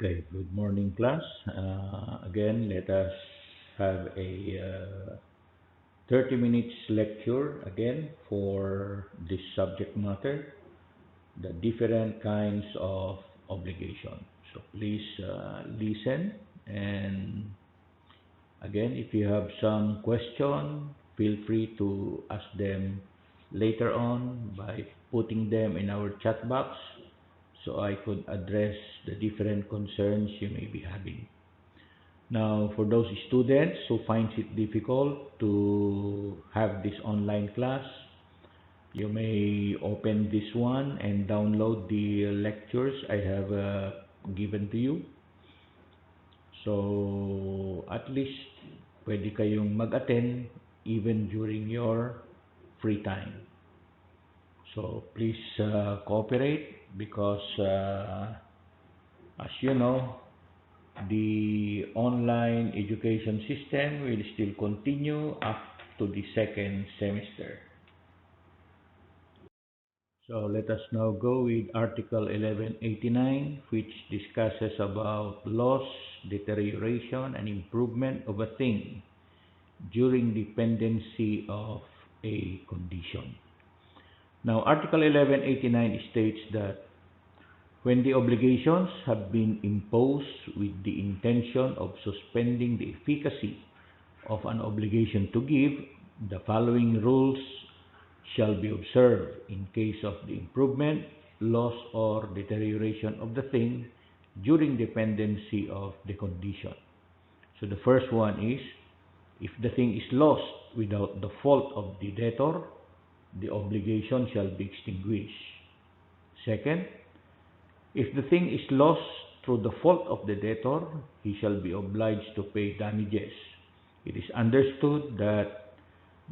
Okay, good morning, class. Again, let us have a 30 minutes lecture again for this subject matter, the different kinds of obligation. So please listen, and again, if you have some question, feel free to ask them later on by putting them in our chat box so I could address the different concerns you may be having. Now, for those students who finds it difficult to have this online class, you may open this one and download the lectures I have given to you. So, at least pwede kayong mag-attend even during your free time. So, please cooperate because as you know, the online education system will still continue up to the second semester. So let us now go with Article 1189, which discusses about loss, deterioration, and improvement of a thing during dependency of a condition. Now, Article 1189 states that when the obligations have been imposed with the intention of suspending the efficacy of an obligation to give, the following rules shall be observed in case of the improvement, loss, or deterioration of the thing during dependency of the condition. So the first one is, if the thing is lost without the fault of the debtor, the obligation shall be extinguished. Second, if the thing is lost through the fault of the debtor, he shall be obliged to pay damages. It is understood that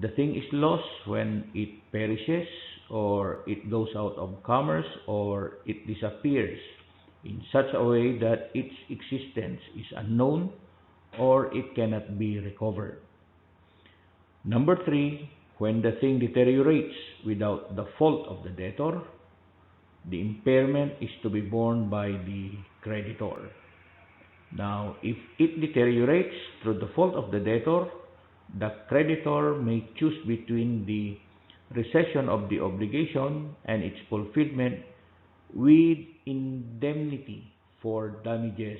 the thing is lost when it perishes, or it goes out of commerce, or it disappears in such a way that its existence is unknown or it cannot be recovered. Number three, when the thing deteriorates without the fault of the debtor, the impairment is to be borne by the creditor. Now, if it deteriorates through the fault of the debtor, the creditor may choose between the recession of the obligation and its fulfillment with indemnity for damages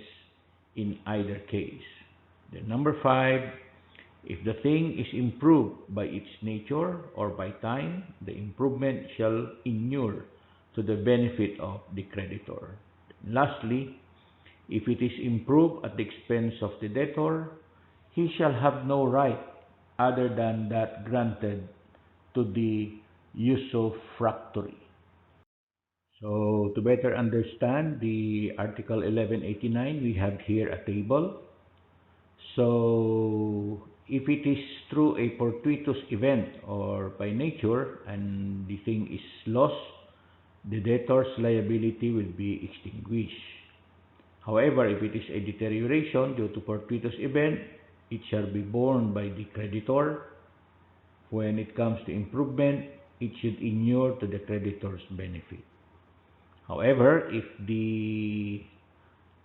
in either case. Then number five, if the thing is improved by its nature or by time, the improvement shall inure to the benefit of the creditor. Lastly, if it is improved at the expense of the debtor, he shall have no right other than that granted to the usufructuary. So, to better understand the Article 1189, we have here a table. So, if it is through a fortuitous event or by nature and the thing is lost, the debtor's liability will be extinguished. However, if it is a deterioration due to fortuitous event, it shall be borne by the creditor. When it comes to improvement, it should inure to the creditor's benefit. However, if the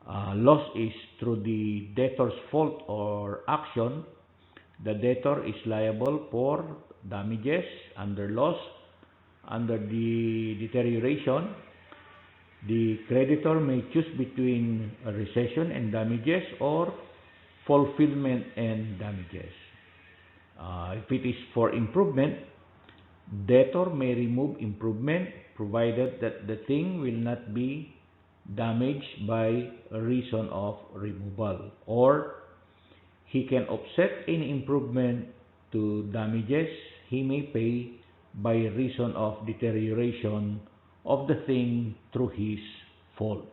loss is through the debtor's fault or action, the debtor is liable for damages under loss. Under the deterioration, the creditor may choose between a recession and damages or fulfillment and damages. If it is for improvement, debtor may remove improvement provided that the thing will not be damaged by reason of removal, or he can offset any improvement to damages he may pay by reason of deterioration of the thing through his fault.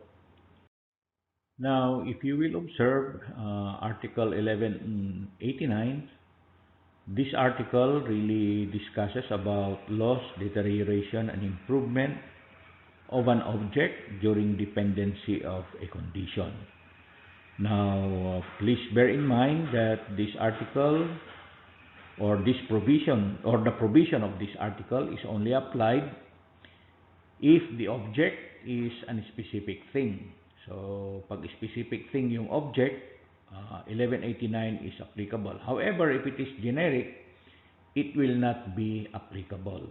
Now, if you will observe Article 1189, this article really discusses about loss, deterioration, and improvement of an object during dependency of a condition. Now, please bear in mind that this article or this provision or the provision of this article is only applied if the object is a specific thing. So, pag specific thing yung object, 1189 is applicable. However, if it is generic, it will not be applicable.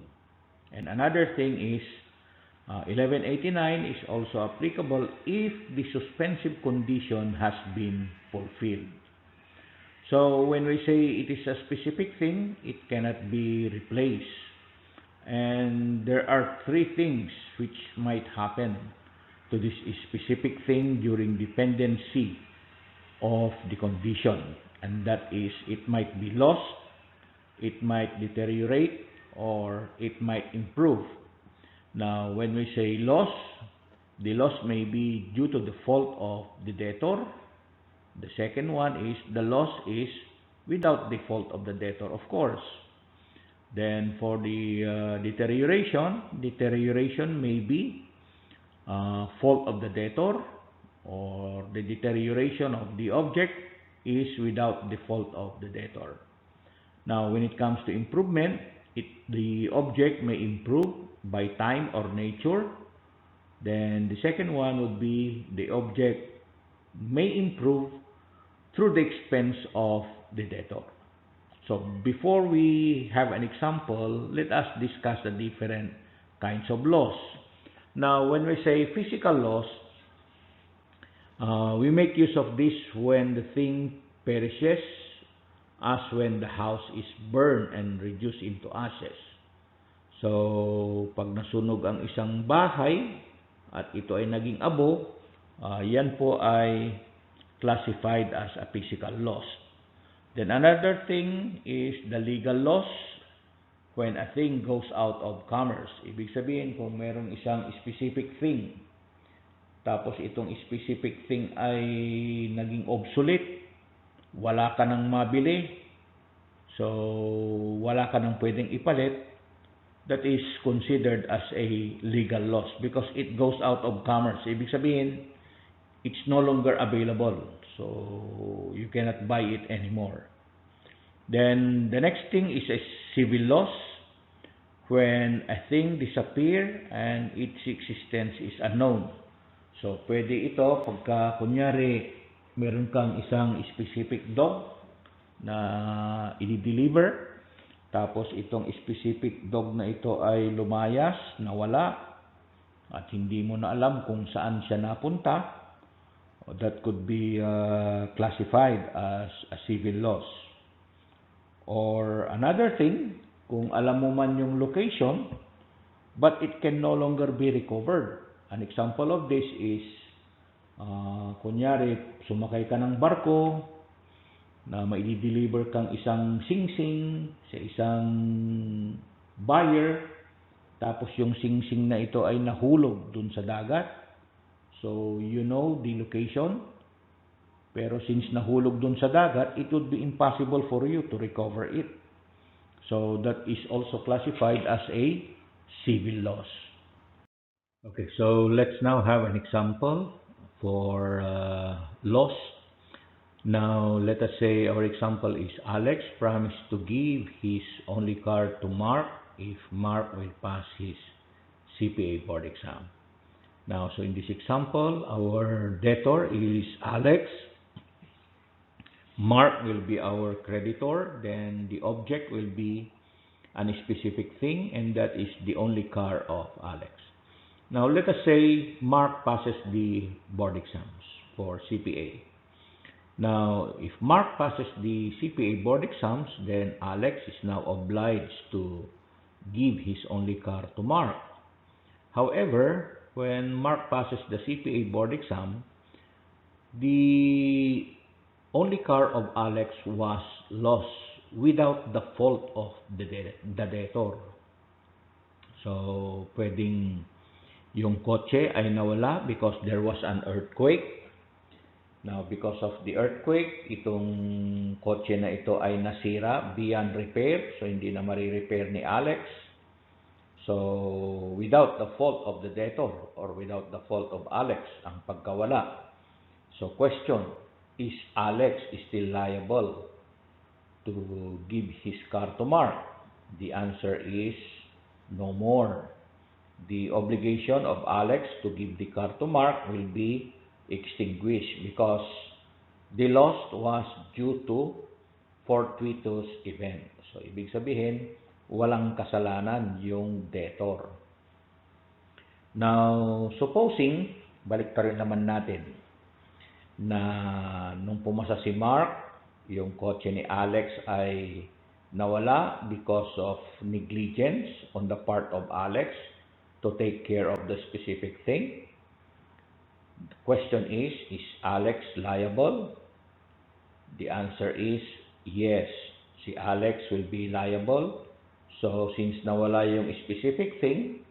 And another thing is, 1189 is also applicable if the suspensive condition has been fulfilled. So when we say it is a specific thing, it cannot be replaced. And there are three things which might happen to this specific thing during dependency of the condition. And that is, it might be lost, it might deteriorate, or it might improve. Now, when we say loss, the loss may be due to the fault of the debtor. The second one is the loss is without the fault of the debtor, of course. Then for the deterioration may be fault of the debtor, or the deterioration of the object is without the fault of the debtor. Now, when it comes to improvement, the object may improve by time or nature. Then the second one would be the object may improve through the expense of the debtor. So before we have an example, let us discuss the different kinds of loss. Now, when we say physical loss, we make use of this when the thing perishes, as when the house is burned and reduced into ashes. So, pag nasunog ang isang bahay at ito ay naging abo, yan po ay classified as a physical loss. Then another thing is the legal loss when a thing goes out of commerce. Ibig sabihin, kung merong isang specific thing, tapos itong specific thing ay naging obsolete, wala ka nang mabili, so wala ka nang pwedeng ipalit, that is considered as a legal loss because it goes out of commerce. Ibig sabihin, it's no longer available, so you cannot buy it anymore. Then the next thing is a civil loss when a thing disappears and its existence is unknown. So pwede ito pagka kunyari meron kang isang specific dog na i-deliver, tapos itong specific dog na ito ay lumayas, nawala, at hindi mo na alam kung saan siya napunta. That could be classified as a civil loss. Or another thing, kung alam mo man yung location, but it can no longer be recovered. An example of this is, kunyari, sumakay ka ng barko na mai-deliver kang isang singsing sa isang buyer, tapos yung singsing na ito ay nahulog dun sa dagat. So, you know the location, pero since nahulog dun sa dagat, it would be impossible for you to recover it. So, that is also classified as a civil loss. Okay, so let's now have an example for loss. Now, let us say our example is Alex promised to give his only car to Mark if Mark will pass his CPA board exam. Now, so in this example, our debtor is Alex. Mark will be our creditor. Then the object will be a specific thing, and that is the only car of Alex. Now, let us say Mark passes the board exams for CPA. Now, if Mark passes the CPA board exams, then Alex is now obliged to give his only car to Mark. However, when Mark passes the CPA board exam, the only car of Alex was lost without the fault of the debtor. So, pwedeng yung kotse ay nawala because there was an earthquake. Now, because of the earthquake, itong kotse na ito ay nasira beyond repair. So, hindi na marirepair ni Alex. So, without the fault of the debtor or without the fault of Alex, ang pagkawala. So, question, is Alex still liable to give his car to Mark? The answer is no more. The obligation of Alex to give the car to Mark will be extinguished because the loss was due to fortuitous event. So, ibig sabihin, walang kasalanan yung debtor. Now, supposing, balik rin naman natin, na nung pumasa si Mark, yung kotse ni Alex ay nawala because of negligence on the part of Alex to take care of the specific thing. The question is Alex liable? The answer is yes. Si Alex will be liable. So, since nawala yung specific thing,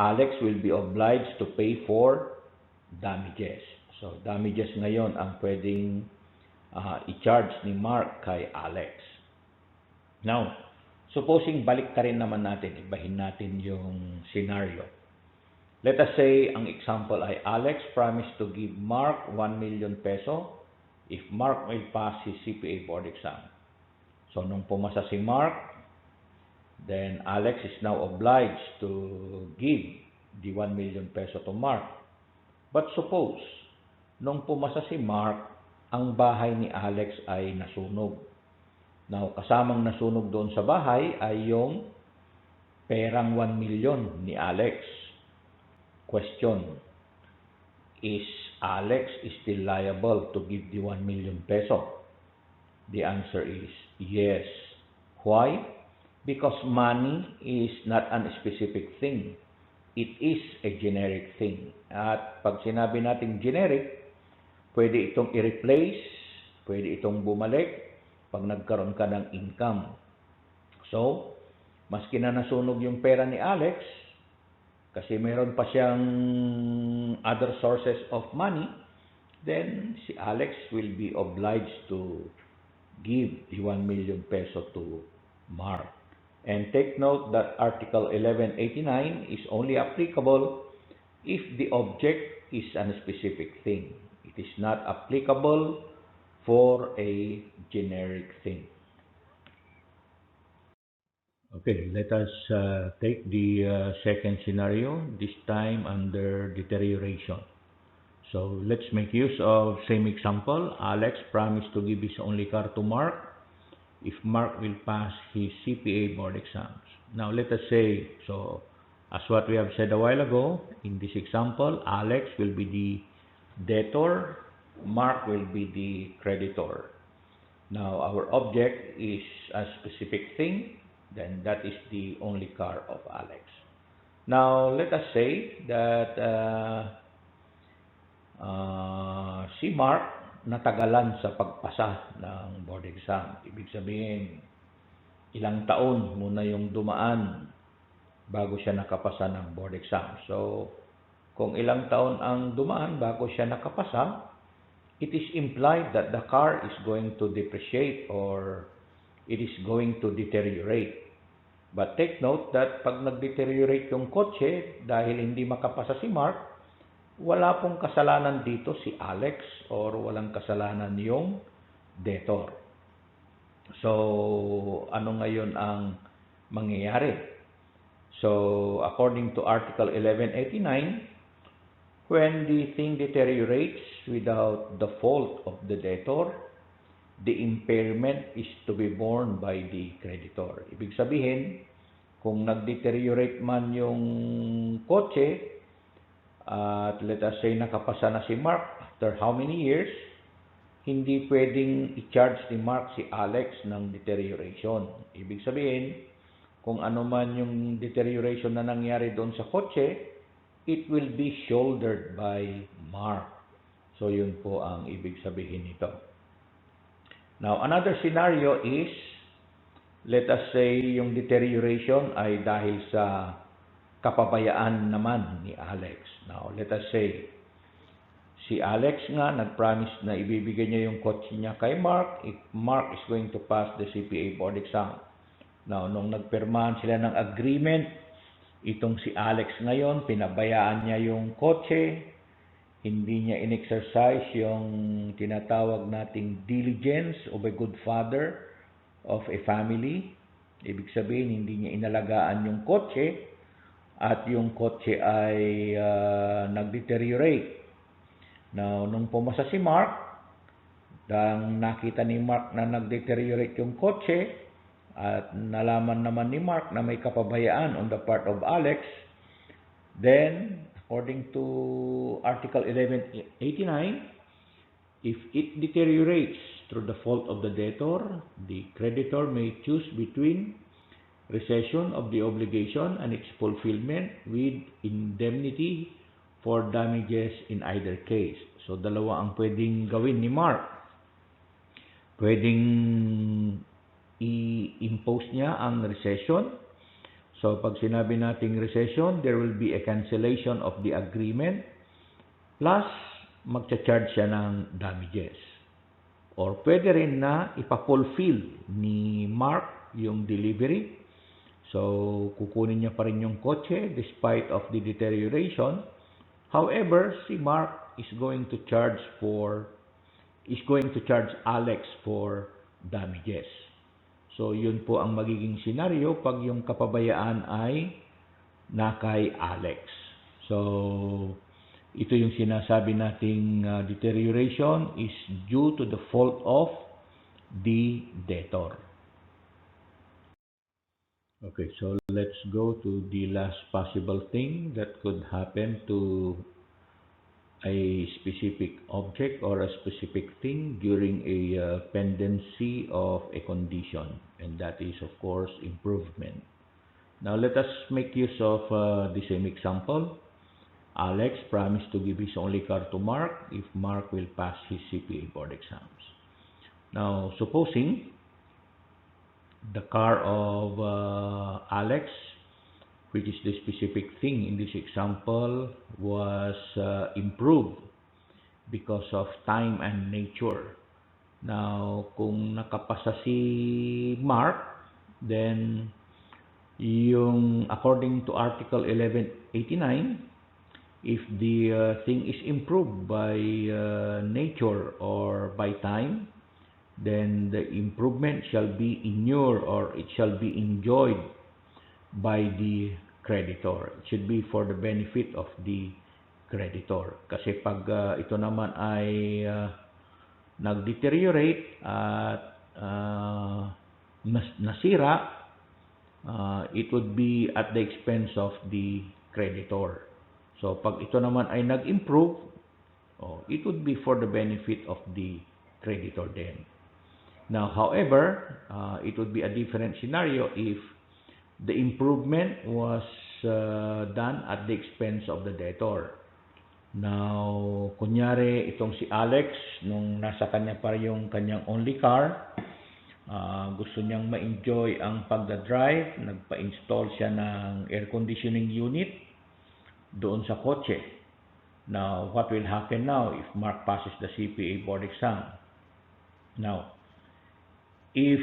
Alex will be obliged to pay for damages. So, damages ngayon ang pwedeng i-charge ni Mark kay Alex. Now, supposing balik ka rin naman natin, ibahin natin yung scenario. Let us say, ang example ay Alex promised to give Mark 1 million peso if Mark will pass his CPA board exam. So, nung pumasa si Mark, then Alex is now obliged to give the 1 million peso to Mark. But suppose, nung pumasa si Mark, ang bahay ni Alex ay nasunog. Now, kasamang nasunog doon sa bahay ay yung perang 1 million ni Alex. Question, is Alex still liable to give the 1 million peso? The answer is yes. Why? Because money is not a specific thing. It is a generic thing. At pag sinabi natin generic, pwede itong i-replace, pwede itong bumalik pag nagkaroon ka ng income. So, maski na nasunog yung pera ni Alex, kasi meron pa siyang other sources of money, then si Alex will be obliged to give the 1 million peso to Mark. And take note that Article 1189 is only applicable if the object is a specific thing. It is not applicable for a generic thing. Okay, let us take the second scenario, this time under deterioration. So let's make use of same example. Alex promised to give his only car to Mark if Mark will pass his CPA board exams. Now let us say, so as what we have said a while ago, in this example, Alex will be the debtor, Mark will be the creditor. Now our object is a specific thing, then that is the only car of Alex. Now let us say that si Mark natagalan sa pagpasa ng board exam. Ibig sabihin, ilang taon muna yung dumaan bago siya nakapasa ng board exam. So, kung ilang taon ang dumaan bago siya nakapasa, it is implied that the car is going to depreciate or it is going to deteriorate. But take note that pag nag-deteriorate yung kotse dahil hindi makapasa si Mark, wala pong kasalanan dito si Alex or walang kasalanan yung debtor. So, ano ngayon ang mangyayari? So, according to Article 1189, when the thing deteriorates without the fault of the debtor, the impairment is to be borne by the creditor. Ibig sabihin, kung nag-deteriorate man yung kotse, at let us say nakapasa na si Mark after how many years, hindi pwedeng i-charge ni Mark si Alex ng deterioration. Ibig sabihin, kung ano man yung deterioration na nangyari doon sa kotse, it will be shouldered by Mark. So yun po ang ibig sabihin nito. Now, another scenario is, let us say yung deterioration ay dahil sa kapabayaan naman ni Alex. Now, let us say, si Alex nga nag-promise na ibibigay niya yung kotse niya kay Mark if Mark is going to pass the CPA board exam. Now, nung nagpirmahan sila ng agreement, itong si Alex ngayon, pinabayaan niya yung kotse, hindi niya in-exercise yung tinatawag nating diligence of a good father of a family. Ibig sabihin, hindi niya inalagaan yung kotse at yung kotse ay nag-deteriorate. Now, nung pumasa si Mark, dang nakita ni Mark na nag-deteriorate yung kotse, at nalaman naman ni Mark na may kapabayaan on the part of Alex, then, according to Article 1189, if it deteriorates through the fault of the debtor, the creditor may choose between recession of the obligation and its fulfillment with indemnity for damages in either case. So, dalawa ang pwedeng gawin ni Mark. Pwedeng i-impose niya ang recession. So, pag sinabi nating recession, there will be a cancellation of the agreement plus magcha-charge siya ng damages. Or pwede rin na ipa-fulfill ni Mark yung delivery. So, kukunin niya pa rin yung kotse despite of the deterioration. However, si Mark is going to charge Alex for damages. So, yun po ang magiging scenario pag yung kapabayaan ay nakay Alex. So, ito yung sinasabi nating deterioration is due to the fault of the debtor. Okay, so let's go to the last possible thing that could happen to a specific object or a specific thing during a pendency of a condition, and that is, of course, improvement. Now, let us make use of the same example. Alex promised to give his only car to Mark if Mark will pass his CPA board exams. Now, supposing the car of Alex, which is the specific thing in this example, was improved because of time and nature. Now, kung nakapasa si Mark, then yung according to Article 1189, if the thing is improved by nature or by time, then the improvement shall be inured or it shall be enjoyed by the creditor. It should be for the benefit of the creditor. Kasi pag ito naman ay nag-deteriorate at nasira, it would be at the expense of the creditor. So pag ito naman ay nag-improve, it would be for the benefit of the creditor then. Now, however, it would be a different scenario if the improvement was done at the expense of the debtor. Now, kunyari itong si Alex, nung nasa kanya pa yung kanyang only car, gusto niyang ma-enjoy ang pagdadrive, nagpa-install siya ng air conditioning unit doon sa kotse. Now, what will happen now if Mark passes the CPA board exam? Now, if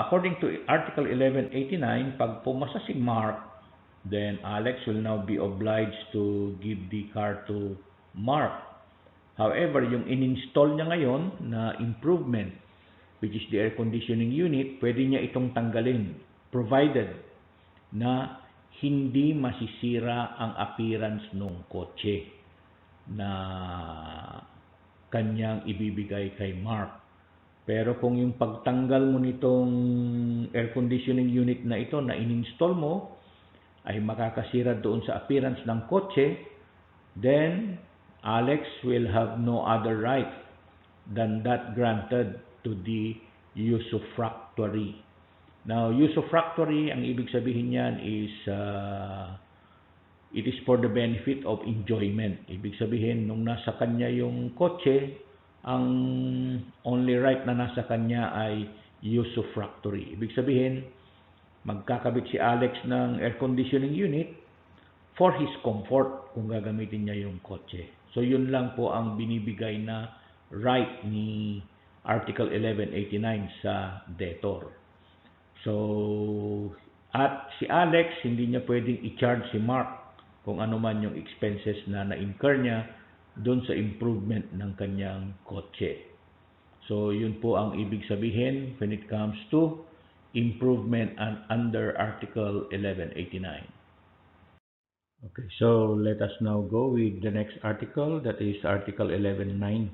according to Article 1189, pag pumasa si Mark, then Alex will now be obliged to give the car to Mark. However, yung in-install niya ngayon na improvement, which is the air conditioning unit, pwede niya itong tanggalin, provided na hindi masisira ang appearance ng kotse na kanyang ibibigay kay Mark. Pero kung yung pagtanggal mo nitong air conditioning unit na ito na in-install mo ay makakasira doon sa appearance ng kotse, then Alex will have no other right than that granted to the usufructuary. Now, usufructuary, ang ibig sabihin niyan is it is for the benefit of enjoyment. Ibig sabihin, nung nasa kanya yung kotse, ang only right na nasa kanya ay usufructuary. Ibig sabihin, magkakabit si Alex ng air conditioning unit for his comfort kung gagamitin niya yung kotse. So, yun lang po ang binibigay na right ni Article 1189 sa debtor. So, at si Alex, hindi niya pwedeng i-charge si Mark kung ano man yung expenses na na-incur niya doon sa improvement ng kanyang kotse. So, yun po ang ibig sabihin when it comes to improvement and under Article 1189. Okay, so let us now go with the next article, that is Article 1190.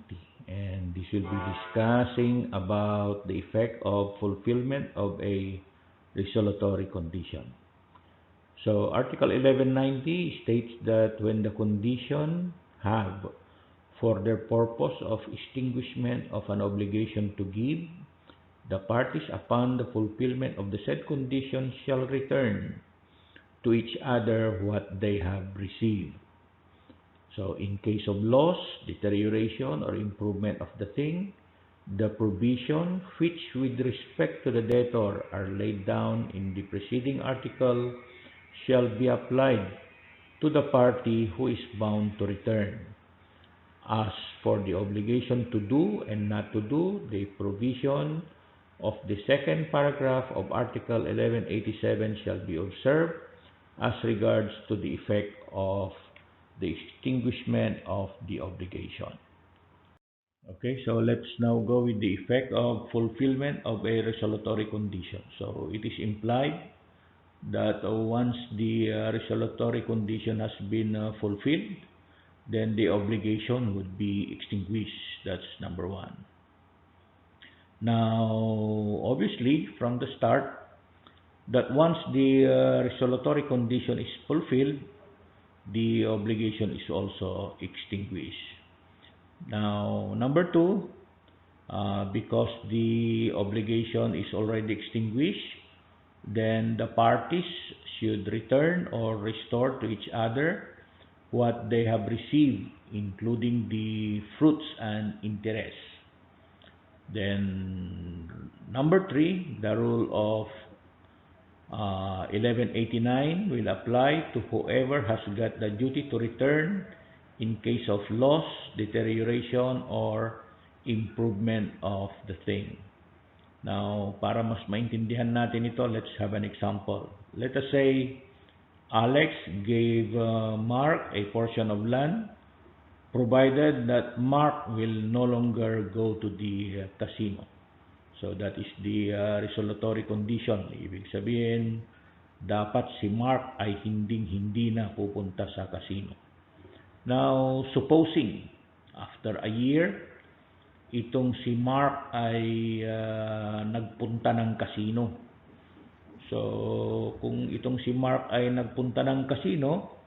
And this will be discussing about the effect of fulfillment of a resolutory condition. So Article 1190 states that when the condition have for their purpose of extinguishment of an obligation to give, the parties upon the fulfillment of the said condition shall return to each other what they have received. So in case of loss, deterioration, or improvement of the thing, the provision which with respect to the debtor are laid down in the preceding article shall be applied to the party who is bound to return. As for the obligation to do and not to do, the provision of the second paragraph of Article 1187 shall be observed as regards to the effect of the extinguishment of the obligation. Okay, so let's now go with the effect of fulfillment of a resolutory condition. So it is implied that once the resolutory condition has been fulfilled, then the obligation would be extinguished. That's number one. Now, obviously, from the start, that once the resolutory condition is fulfilled, the obligation is also extinguished. Now, number two, because the obligation is already extinguished, then the parties should return or restore to each other what they have received, including the fruits and interest. Then, number three, the rule of 1189 will apply to whoever has got the duty to return in case of loss, deterioration, or improvement of the thing. Now, para mas maintindihan natin ito, let's have an example. Let us say Alex gave Mark a portion of land, provided that Mark will no longer go to the casino. So that is the resolutory condition. Ibig sabihin, dapat si Mark ay hindi na pupunta sa casino. Now, supposing after a year, itong si Mark ay nagpunta ng casino. So, kung itong si Mark ay nagpunta ng casino,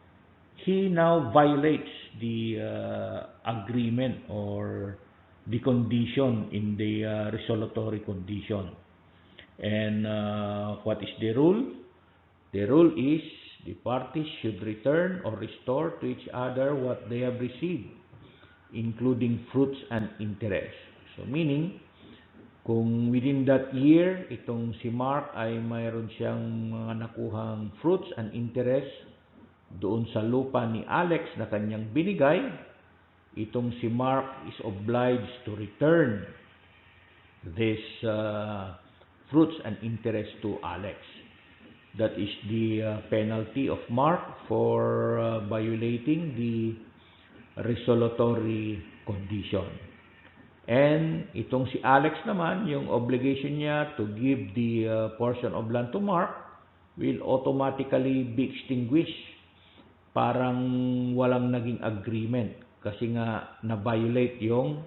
he now violates the agreement or the condition in the resolutory condition. And what is the rule? The rule is the parties should return or restore to each other what they have received, including fruits and interest. So meaning, kung within that year, itong si Mark ay mayroon siyang mga nakuhang fruits and interest doon sa lupa ni Alex na kanyang binigay, itong si Mark is obliged to return this fruits and interest to Alex. That is the penalty of Mark for violating the resolutory condition. And itong si Alex naman, yung obligation niya to give the portion of land to Mark will automatically be extinguished. Parang walang naging agreement kasi nga na-violate yung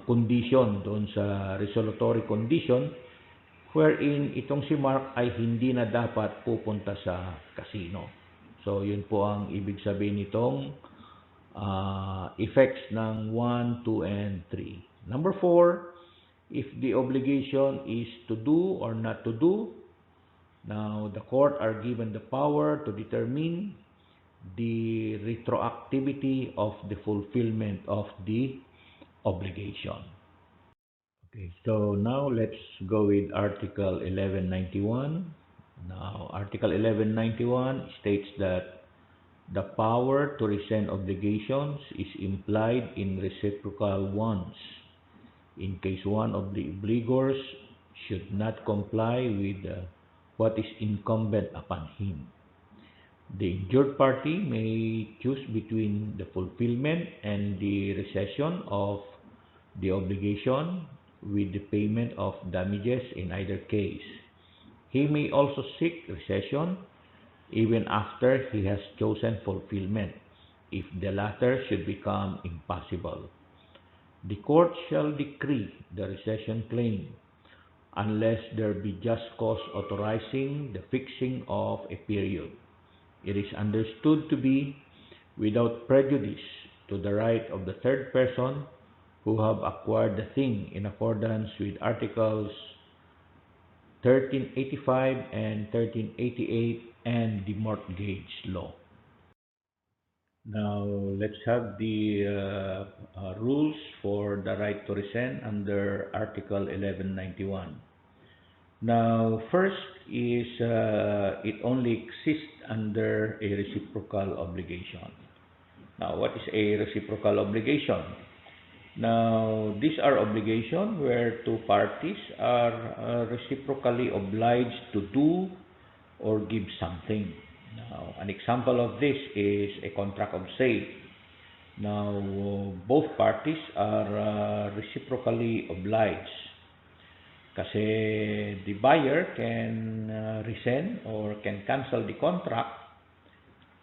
condition doon sa resolutory condition wherein itong si Mark ay hindi na dapat pupunta sa casino. So, yun po ang ibig sabihin nitong effects ng 1, 2, and 3. Number 4, if the obligation is to do or not to do, now the court are given the power to determine the retroactivity of the fulfillment of the obligation. Okay, so now let's go with Article 1191. Now, Article 1191 states that the power to rescind obligations is implied in reciprocal ones in case one of the obligors should not comply with what is incumbent upon him. The injured party may choose between the fulfillment and the rescission of the obligation with the payment of damages in either case. He may also seek rescission even after he has chosen fulfillment, if the latter should become impossible. The court shall decree the rescission claim unless there be just cause authorizing the fixing of a period. It is understood to be without prejudice to the right of the third person who have acquired the thing in accordance with Articles 1385 and 1388 and the mortgage law. Now, let's have the rules for the right to rescind under Article 1191. Now, first is it only exists under a reciprocal obligation. Now, what is a reciprocal obligation? Now, these are obligations where two parties are reciprocally obliged to do or give something. Now, an example of this is a contract of sale. Now, both parties are reciprocally obliged kasi the buyer can rescind or can cancel the contract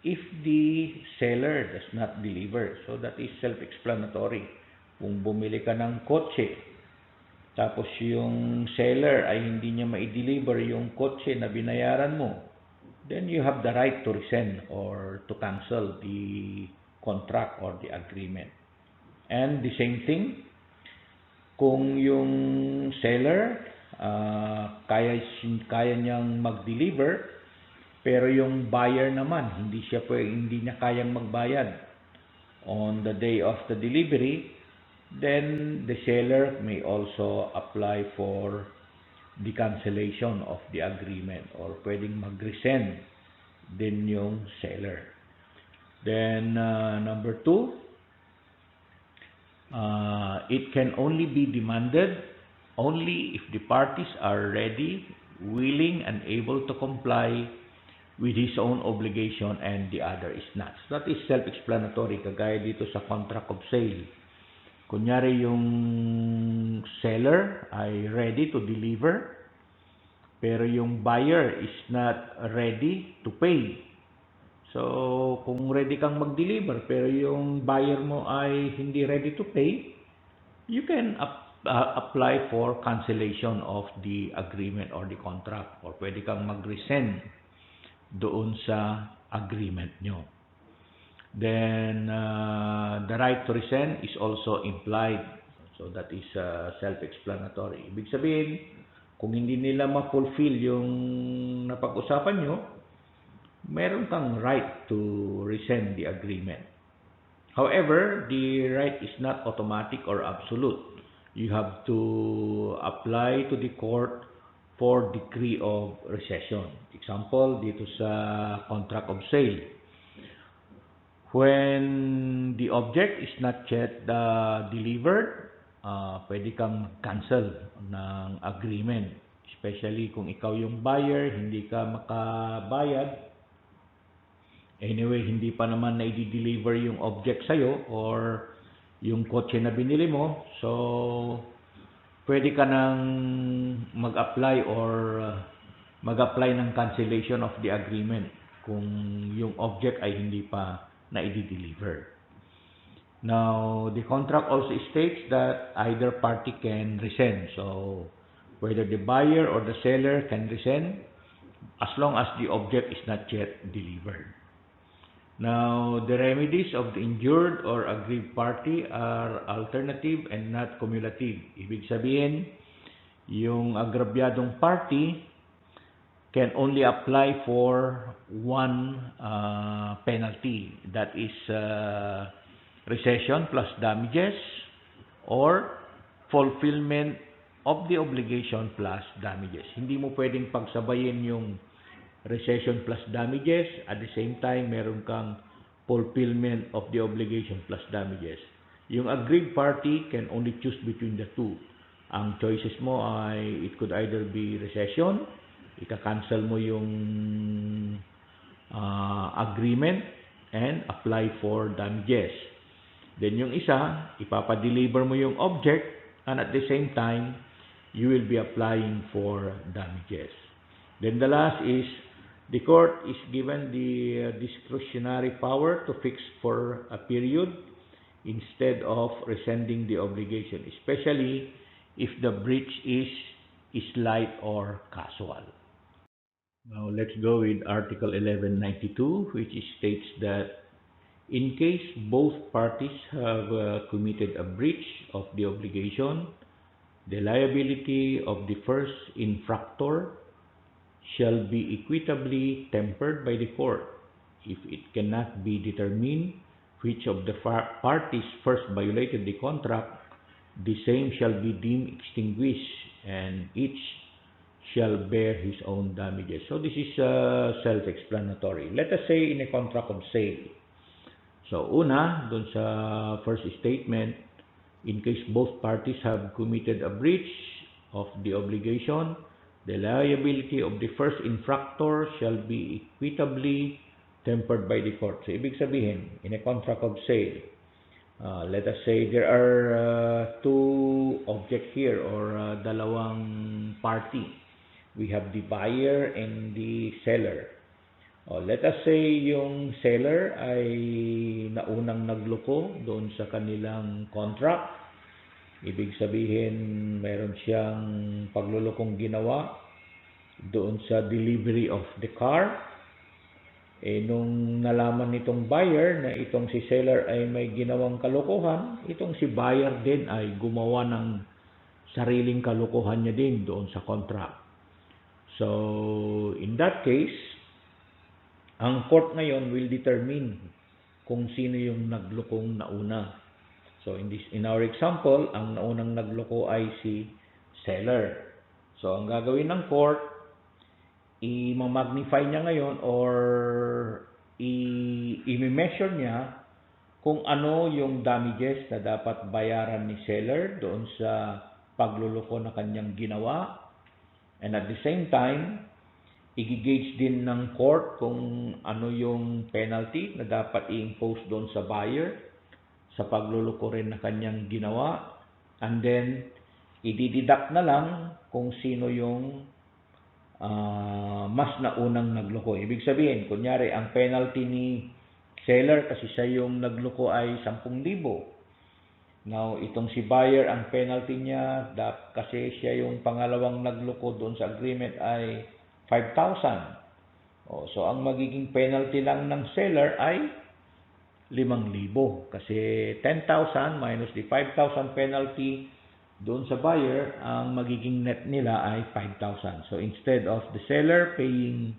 if the seller does not deliver. So that is self-explanatory. Kung bumili ka ng kotse, tapos yung seller ay hindi niya ma-deliver yung kotse na binayaran mo, then you have the right to rescind or to cancel the contract or the agreement. And the same thing, kung yung seller kaya niyang mag-deliver, pero yung buyer naman hindi niya kayang magbayad on the day of the delivery, then the seller may also apply for the cancellation of the agreement or pwedeng mag-rescind din yung seller. Then number 2, it can only be demanded only if the parties are ready, willing, and able to comply with his own obligation and the other is not. So that is self-explanatory, kagaya dito sa contract of sale. Kunyari yung seller ay ready to deliver, pero yung buyer is not ready to pay. So, kung ready kang mag-deliver, pero yung buyer mo ay hindi ready to pay, you can apply for cancellation of the agreement or the contract, or pwede kang mag-rescind doon sa agreement nyo. Then, the right to rescind is also implied. So, that is self-explanatory. Ibig sabihin, kung hindi nila ma-fulfill yung napag-usapan nyo, meron kang right to rescind the agreement. However, the right is not automatic or absolute. You have to apply to the court for decree of rescission. Example, dito sa contract of sale. When the object is not yet delivered, pwede kang cancel ng agreement. Especially kung ikaw yung buyer, hindi ka makabayad. Anyway, hindi pa naman na-deliver yung object sa'yo or yung kotse na binili mo. So, pwede ka nang mag-apply or mag-apply ng cancellation of the agreement kung yung object ay hindi pa na-deliver. Now, the contract also states that either party can rescind. So, whether the buyer or the seller can rescind as long as the object is not yet delivered. Now, the remedies of the injured or aggrieved party are alternative and not cumulative. Ibig sabihin, yung agrabyadong party can only apply for one penalty. That is rescission plus damages or fulfillment of the obligation plus damages. Hindi mo pwedeng pagsabayin yung rescission plus damages, at the same time, meron kang fulfillment of the obligation plus damages. Yung aggrieved party can only choose between the two. Ang choices mo ay, it could either be rescission, ika-cancel mo yung agreement, and apply for damages. Then yung isa, ipapadeliver mo yung object, and at the same time, you will be applying for damages. Then the last is The court is given the discretionary power to fix for a period instead of rescinding the obligation, especially if the breach is slight or casual. Now let's go with Article 1192, which states that in case both parties have committed a breach of the obligation, the liability of the first infractor shall be equitably tempered by the court if it cannot be determined which of the parties first violated the contract. The same shall be deemed extinguished, and each shall bear his own damages. So this is self-explanatory. Let us say in a contract of sale. So una, dun sa first statement, in case both parties have committed a breach of the obligation, the liability of the first infractor shall be equitably tempered by the court. So ibig sabihin, in a contract of sale, let us say there are two objects here, or dalawang party. We have the buyer and the seller. Let us say yung seller ay naunang nagloko doon sa kanilang contract. Ibig sabihin, meron siyang paglulokong ginawa doon sa delivery of the car. Nung nalaman nitong buyer na itong si seller ay may ginawang kalokohan, itong si buyer din ay gumawa ng sariling kalokohan niya din doon sa contract. So, in that case, ang court ngayon will determine kung sino yung naglokong nauna. So, in our example, ang naunang nagloko ay si seller. So, ang gagawin ng court, i-magnify niya ngayon or i-measure niya kung ano yung damages na dapat bayaran ni seller doon sa pagluloko na kanyang ginawa. And at the same time, i-gauge din ng court kung ano yung penalty na dapat i-impose doon sa buyer sa pagluloko rin na kanyang ginawa. And then, i-deduct na lang kung sino yung mas naunang nagloko. Ibig sabihin, kunyari, ang penalty ni seller kasi siya yung nagloko ay 10,000. Now, itong si buyer, ang penalty niya, kasi siya yung pangalawang nagloko doon sa agreement ay 5,000. So, ang magiging penalty lang ng seller ay 5,000. Kasi 10,000 minus the 5,000 penalty doon sa buyer, ang magiging net nila ay 5,000. So, instead of the seller paying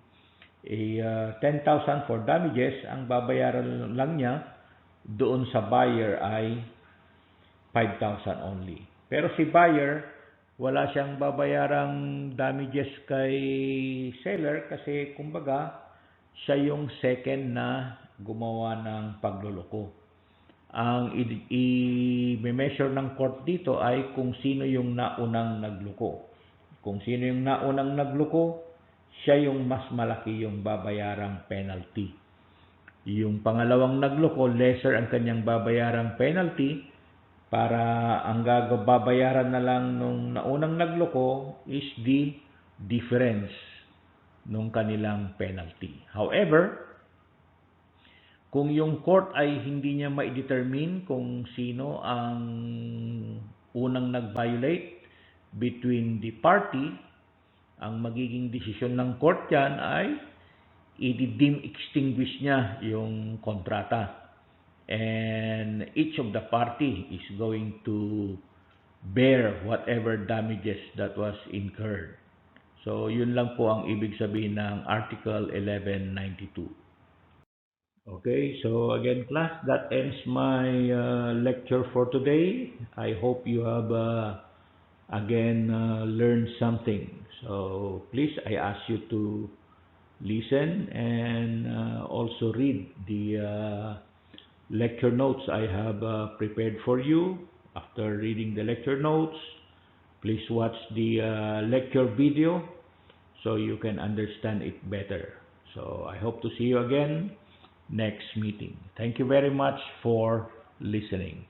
10,000 for damages, ang babayaran lang niya doon sa buyer ay 5,000 only. Pero si buyer, wala siyang babayarang damages kay seller kasi kumbaga siya yung second na gumawa ng pagluloko. Ang i-measure ng court dito ay kung sino yung naunang nagloko. Kung sino yung naunang nagloko, siya yung mas malaki yung babayarang penalty. Yung pangalawang nagloko, lesser ang kanyang babayarang penalty, para ang babayaran na lang nung naunang nagloko is the difference nung kanilang penalty. However, kung yung court ay hindi niya ma-determine kung sino ang unang nag-violate between the party, ang magiging desisyon ng court yan ay i-deem extinguish niya yung kontrata. And each of the party is going to bear whatever damages that was incurred. So, yun lang po ang ibig sabihin ng Article 1192. Okay, so again class, that ends my lecture for today. I hope you have again learned something. So please, I ask you to listen and also read the lecture notes I have prepared for you. After reading the lecture notes, please watch the lecture video so you can understand it better. So I hope to see you again next meeting. Thank you very much for listening.